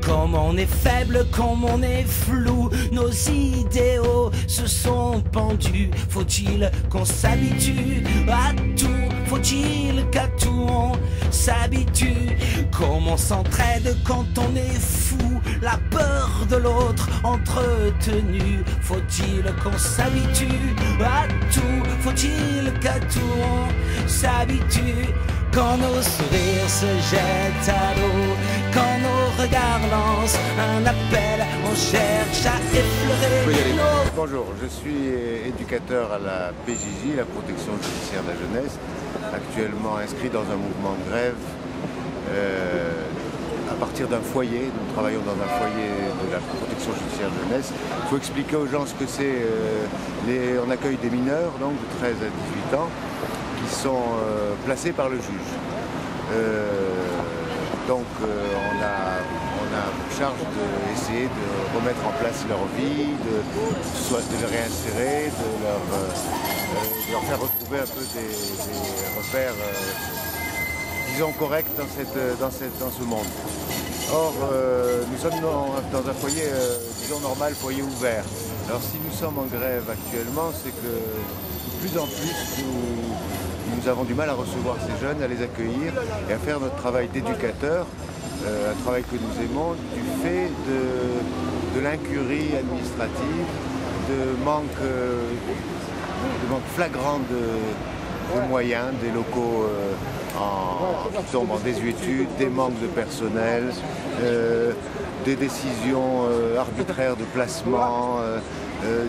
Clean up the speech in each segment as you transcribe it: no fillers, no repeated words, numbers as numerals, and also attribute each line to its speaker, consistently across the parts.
Speaker 1: Comme on est faible, comme on est flou, nos idéaux se sont pendus. Faut-il qu'on s'habitue à tout? Faut-il qu'à tout on s'habitue? Comment on s'entraide quand on est fou? La peur de l'autre entretenue. Faut-il qu'on s'habitue à tout? Faut-il qu'à tout on s'habitue? Quand nos sourires se jettent à l'eau, quand nos regards lancent un appel, on cherche à effleurer nos...
Speaker 2: Bonjour, je suis éducateur à la PJJ, la protection judiciaire de la jeunesse, actuellement inscrit dans un mouvement de grève à partir d'un foyer. Nous travaillons dans un foyer de la protection judiciaire de la jeunesse. Il faut expliquer aux gens ce que c'est. On accueille des mineurs, donc de 13 à 18 ans, qui sont placés par le juge. On a pour charge d'essayer de remettre en place leur vie, soit de les réinsérer, de leur faire retrouver un peu des repères, disons, corrects dans ce monde. Or, nous sommes dans un foyer, disons, normal, foyer ouvert. Alors si nous sommes en grève actuellement, c'est que de plus en plus, nous avons du mal à recevoir ces jeunes, à les accueillir et à faire notre travail d'éducateur, un travail que nous aimons, du fait de l'incurie administrative, de manque flagrant de moyens, des locaux qui tombent en désuétude, des manques de personnel, des décisions arbitraires de placement,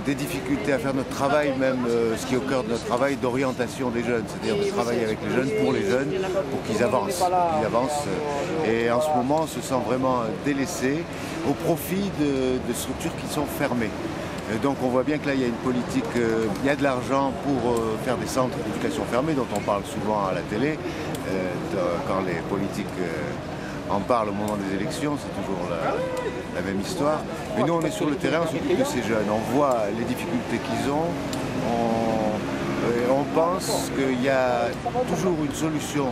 Speaker 2: des difficultés à faire notre travail, même ce qui est au cœur de notre travail, d'orientation des jeunes, c'est-à-dire de travailler avec les jeunes, pour les jeunes, pour qu'ils avancent. Et en ce moment, on se sent vraiment délaissé au profit de structures qui sont fermées. Donc on voit bien que là il y a une politique, il y a de l'argent pour faire des centres d'éducation fermés dont on parle souvent à la télé, quand les politiques en parlent au moment des élections, c'est toujours la même histoire. Mais nous on est sur le terrain, on s'occupe de ces jeunes, on voit les difficultés qu'ils ont, on pense qu'il y a toujours une solution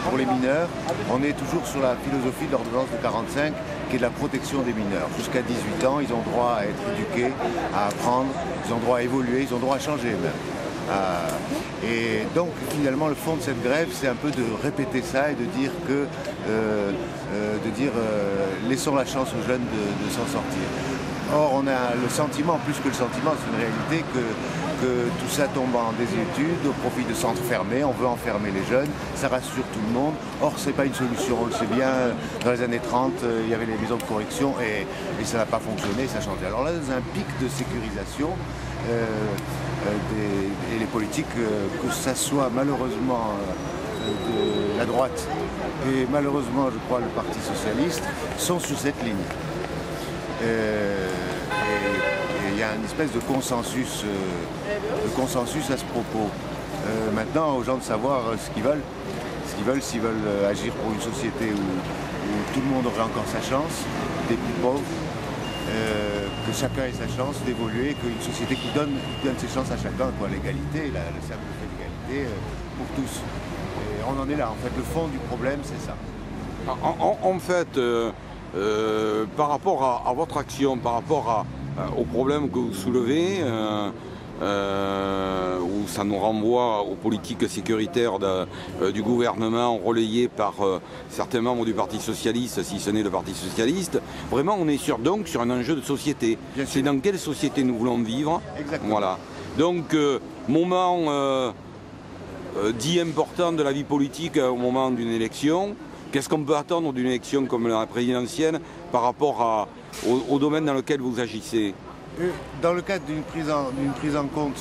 Speaker 2: pour les mineurs. On est toujours sur la philosophie de l'ordonnance de 45 qui est de la protection des mineurs. Jusqu'à 18 ans, ils ont droit à être éduqués, à apprendre, ils ont droit à évoluer, ils ont droit à changer même. Et donc finalement le fond de cette grève, c'est un peu de répéter ça et de dire que laissons la chance aux jeunes de s'en sortir. Or on a le sentiment, plus que le sentiment, c'est une réalité que tout ça tombe en désuétude au profit de centres fermés. On veut enfermer les jeunes, ça rassure tout le monde. Or c'est pas une solution, on le sait bien, dans les années 30 il y avait les maisons de correction et ça n'a pas fonctionné, ça a changé. Alors là dans un pic de sécurisation, et les politiques, que ça soit malheureusement de la droite et malheureusement je crois le Parti Socialiste, sont sur cette ligne. Il y a une espèce de consensus à ce propos. Maintenant aux gens de savoir ce qu'ils veulent. S'ils veulent agir pour une société où tout le monde aurait encore sa chance, des plus pauvres, que chacun ait sa chance d'évoluer, qu'une société qui donne ses chances à chacun, quoi, l'égalité, le simple fait d'égalité pour tous. Et on en est là, en fait, le fond du problème, c'est ça.
Speaker 3: En fait, par rapport à votre action, par rapport au problème que vous soulevez, où ça nous renvoie aux politiques sécuritaires du gouvernement relayées par certains membres du Parti Socialiste, si ce n'est le Parti Socialiste. Vraiment, on est donc sur un enjeu de société. C'est dans quelle société nous voulons vivre.
Speaker 2: Exactement.
Speaker 3: Voilà. Donc, moment dit important de la vie politique au moment d'une élection. Qu'est-ce qu'on peut attendre d'une élection comme la présidentielle par rapport au domaine dans lequel vous agissez?
Speaker 2: Dans le cadre d'une prise en compte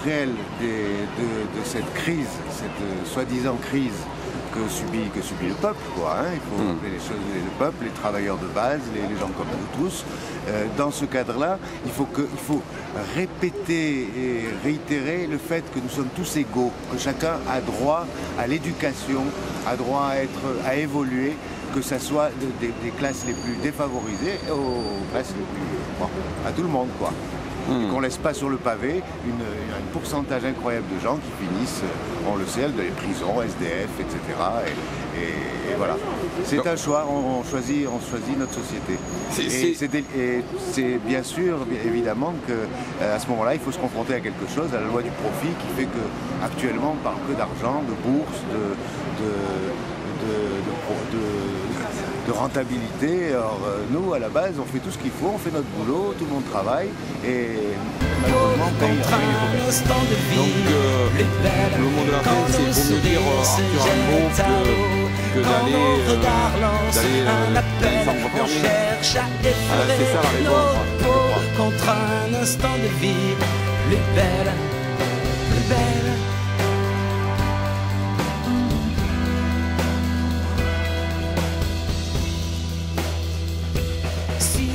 Speaker 2: réelle de cette crise, cette soi-disant crise que subit le peuple, quoi, hein. Il faut appeler les choses, le peuple, les travailleurs de base, les gens comme nous tous. Dans ce cadre-là, il faut répéter et réitérer le fait que nous sommes tous égaux, que chacun a droit à l'éducation, a droit à évoluer, que ce soit des classes les plus défavorisées aux classes les plus... Bon, à tout le monde, quoi. et qu'on ne laisse pas sur le pavé un pourcentage incroyable de gens qui finissent, on le sait, dans les prisons, SDF, etc. Et voilà. C'est un choix, on choisit notre société. Et c'est bien sûr, évidemment, qu'à ce moment-là, il faut se confronter à quelque chose, à la loi du profit, qui fait qu'actuellement, on parle que d'argent, de bourse, de rentabilité. Alors nous, à la base, on fait tout ce qu'il faut, on fait notre boulot, tout le monde travaille et malheureusement, on paye les faut.
Speaker 3: Donc le mot de la fin, c'est vaut mieux dire Arthur Rimbaud que d'aller dans les centres fermés. C'est ça la réponse.
Speaker 1: Contre un instant de vie plus belle, plus belle.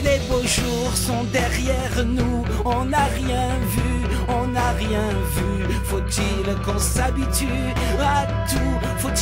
Speaker 1: Les beaux jours sont derrière nous, on n'a rien vu, on n'a rien vu. Faut-il qu'on s'habitue à tout? Faut-il